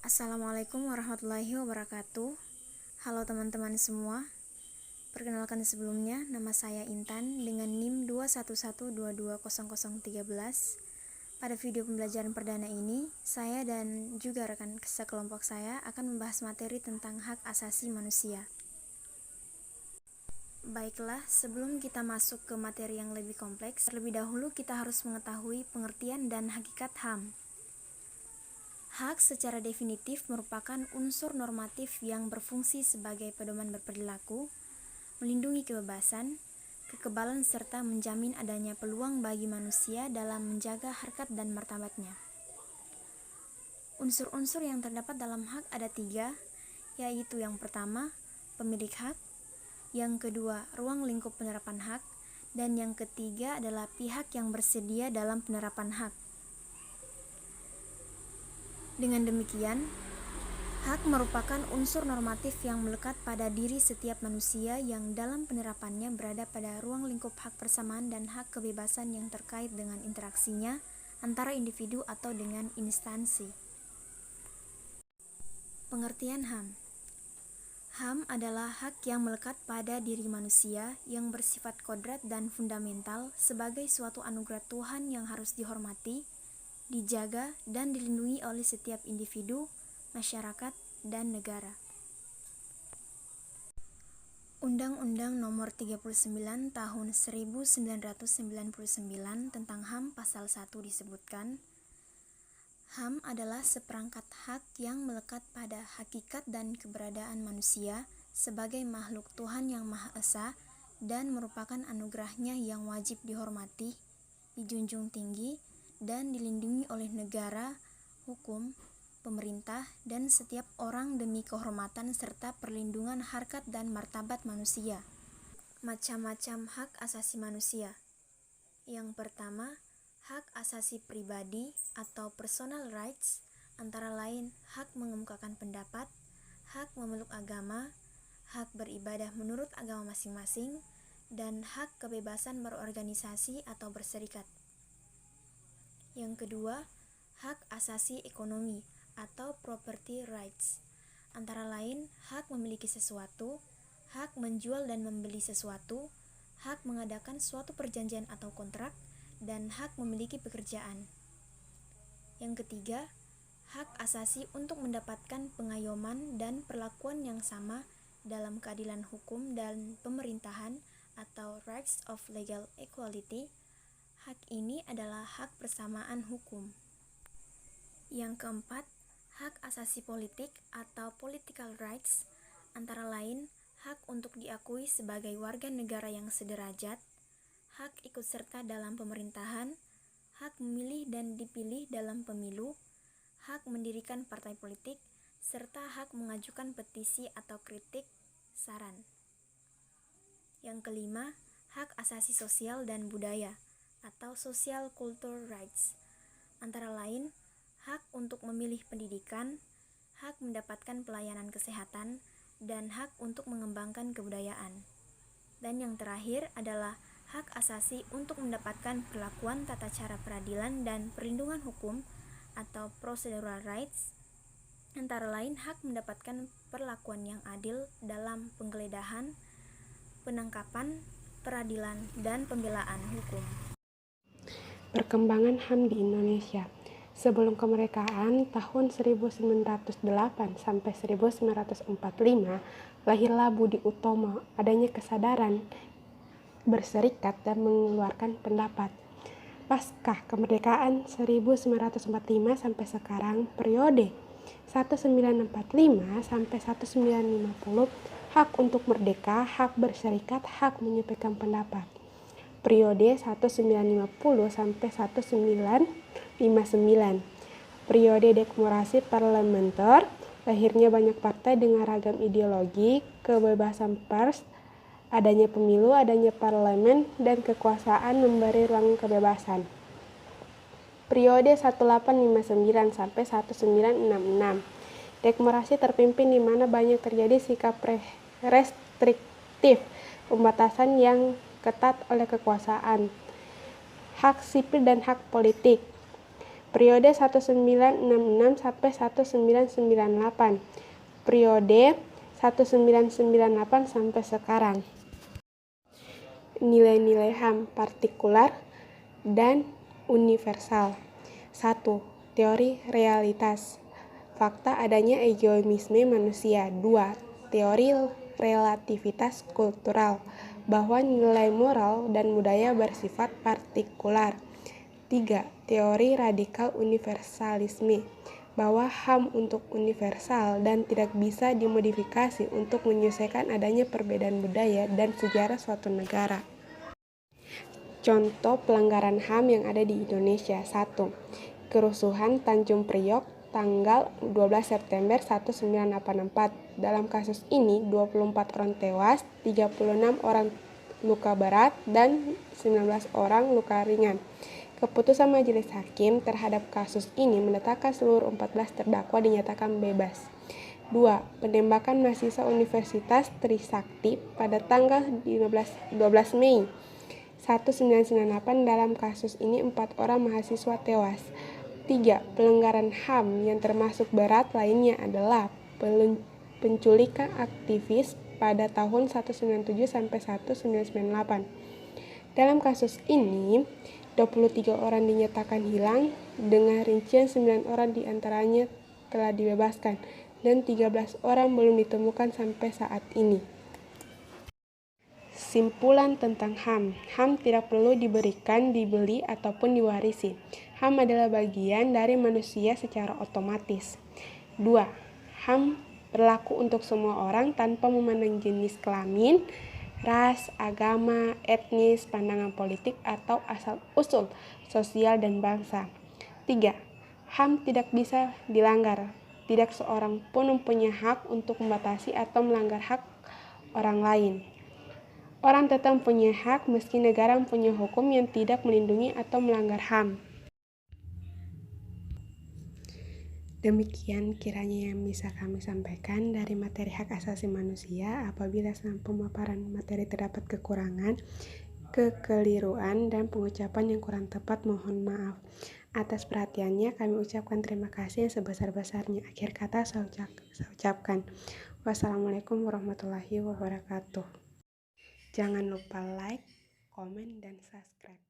Assalamualaikum warahmatullahi wabarakatuh. Halo teman-teman semua. Perkenalkan sebelumnya, nama saya Intan dengan NIM 211220013. Pada video pembelajaran perdana ini, saya dan juga rekan sekelompok saya akan membahas materi tentang hak asasi manusia. Baiklah, sebelum kita masuk ke materi yang lebih kompleks, terlebih dahulu kita harus mengetahui pengertian dan hakikat HAM. Hak secara definitif merupakan unsur normatif yang berfungsi sebagai pedoman berperilaku, melindungi kebebasan, kekebalan serta menjamin adanya peluang bagi manusia dalam menjaga harkat dan martabatnya. Unsur-unsur yang terdapat dalam hak ada 3, yaitu yang pertama, pemilik hak, yang kedua, ruang lingkup penerapan hak, dan yang ketiga adalah pihak yang bersedia dalam penerapan hak. Dengan demikian, hak merupakan unsur normatif yang melekat pada diri setiap manusia yang dalam penerapannya berada pada ruang lingkup hak persamaan dan hak kebebasan yang terkait dengan interaksinya antara individu atau dengan instansi. Pengertian HAM. HAM adalah hak yang melekat pada diri manusia yang bersifat kodrat dan fundamental sebagai suatu anugerah Tuhan yang harus dihormati, dijaga, dan dilindungi oleh setiap individu, masyarakat, dan negara. Undang-Undang Nomor 39 Tahun 1999 tentang HAM Pasal 1 disebutkan, HAM adalah seperangkat hak yang melekat pada hakikat dan keberadaan manusia sebagai makhluk Tuhan yang Maha Esa dan merupakan anugerahnya yang wajib dihormati, dijunjung tinggi, dan dilindungi oleh negara, hukum, pemerintah, dan setiap orang demi kehormatan serta perlindungan harkat dan martabat manusia. Macam-macam hak asasi manusia. Yang pertama, hak asasi pribadi atau personal rights, antara lain hak mengemukakan pendapat, hak memeluk agama, hak beribadah menurut agama masing-masing, dan hak kebebasan berorganisasi atau berserikat. Yang kedua, hak asasi ekonomi atau property rights, antara lain hak memiliki sesuatu, hak menjual dan membeli sesuatu, hak mengadakan suatu perjanjian atau kontrak, dan hak memiliki pekerjaan. Yang ketiga, hak asasi untuk mendapatkan pengayoman dan perlakuan yang sama dalam keadilan hukum dan pemerintahan atau rights of legal equality. Hak ini adalah hak persamaan hukum. Yang keempat, hak asasi politik atau political rights, antara lain hak untuk diakui sebagai warga negara yang sederajat, hak ikut serta dalam pemerintahan, hak memilih dan dipilih dalam pemilu, hak mendirikan partai politik, serta hak mengajukan petisi atau kritik, saran. Yang kelima, hak asasi sosial dan budaya atau social culture rights, antara lain hak untuk memilih pendidikan, hak mendapatkan pelayanan kesehatan, dan hak untuk mengembangkan kebudayaan. Dan yang terakhir adalah hak asasi untuk mendapatkan perlakuan tata cara peradilan dan perlindungan hukum atau procedural rights, antara lain hak mendapatkan perlakuan yang adil dalam penggeledahan, penangkapan, peradilan, dan pembelaan hukum. Perkembangan HAM di Indonesia. Sebelum kemerdekaan tahun 1908 sampai 1945, lahirlah Budi Utomo, adanya kesadaran berserikat dan mengeluarkan pendapat. Pasca kemerdekaan 1945 sampai sekarang, periode 1945 sampai 1950, hak untuk merdeka, hak berserikat, hak menyampaikan pendapat. Periode 1950 sampai 1959. Periode demokrasi parlementer, lahirnya banyak partai dengan ragam ideologi, kebebasan pers, adanya pemilu, adanya parlemen, dan kekuasaan memberi ruang kebebasan. Periode 1859 sampai 1966. Demokrasi terpimpin di mana banyak terjadi sikap restriktif, pembatasan yang ketat oleh kekuasaan, hak sipil dan hak politik. periode 1966 sampai 1998, periode 1998 sampai sekarang. Nilai-nilai HAM partikular dan universal. 1. Teori realitas. Fakta adanya egoisme manusia. 2. Teori relativitas kultural, bahwa nilai moral dan budaya bersifat partikular. 3. Teori radikal universalisme, bahwa HAM untuk universal dan tidak bisa dimodifikasi untuk menyelesaikan adanya perbedaan budaya dan sejarah suatu negara. Contoh pelanggaran HAM yang ada di Indonesia. 1. Kerusuhan Tanjung Priok tanggal 12 September 1984. Dalam kasus ini 24 orang tewas, 36 orang luka berat, dan 19 orang luka ringan. Keputusan majelis hakim terhadap kasus ini menetapkan seluruh 14 terdakwa dinyatakan bebas. 2. Penembakan mahasiswa Universitas Trisakti pada tanggal 12 Mei 1998. Dalam kasus ini 4 orang mahasiswa tewas. 3. Pelanggaran HAM yang termasuk berat lainnya adalah penculikan aktivis pada tahun 1997 sampai 1998. Dalam kasus ini, 23 orang dinyatakan hilang, dengan rincian 9 orang diantaranya telah dibebaskan, dan 13 orang belum ditemukan sampai saat ini. Simpulan tentang HAM. HAM tidak perlu diberikan, dibeli, ataupun diwarisi. HAM adalah bagian dari manusia secara otomatis. 2. HAM berlaku untuk semua orang tanpa memandang jenis kelamin, ras, agama, etnis, pandangan politik, atau asal-usul sosial dan bangsa. 3. HAM tidak bisa dilanggar. Tidak seorang pun mempunyai hak untuk membatasi atau melanggar hak orang lain. Orang tetap mempunyai hak meski negara mempunyai hukum yang tidak melindungi atau melanggar HAM. Demikian kiranya yang bisa kami sampaikan dari materi hak asasi manusia. Apabila dalam pemaparan materi terdapat kekurangan, kekeliruan, dan pengucapan yang kurang tepat, mohon maaf. Atas perhatiannya kami ucapkan terima kasih yang sebesar-besarnya. Akhir kata saya ucapkan wassalamualaikum warahmatullahi wabarakatuh. Jangan lupa like, komen, dan subscribe.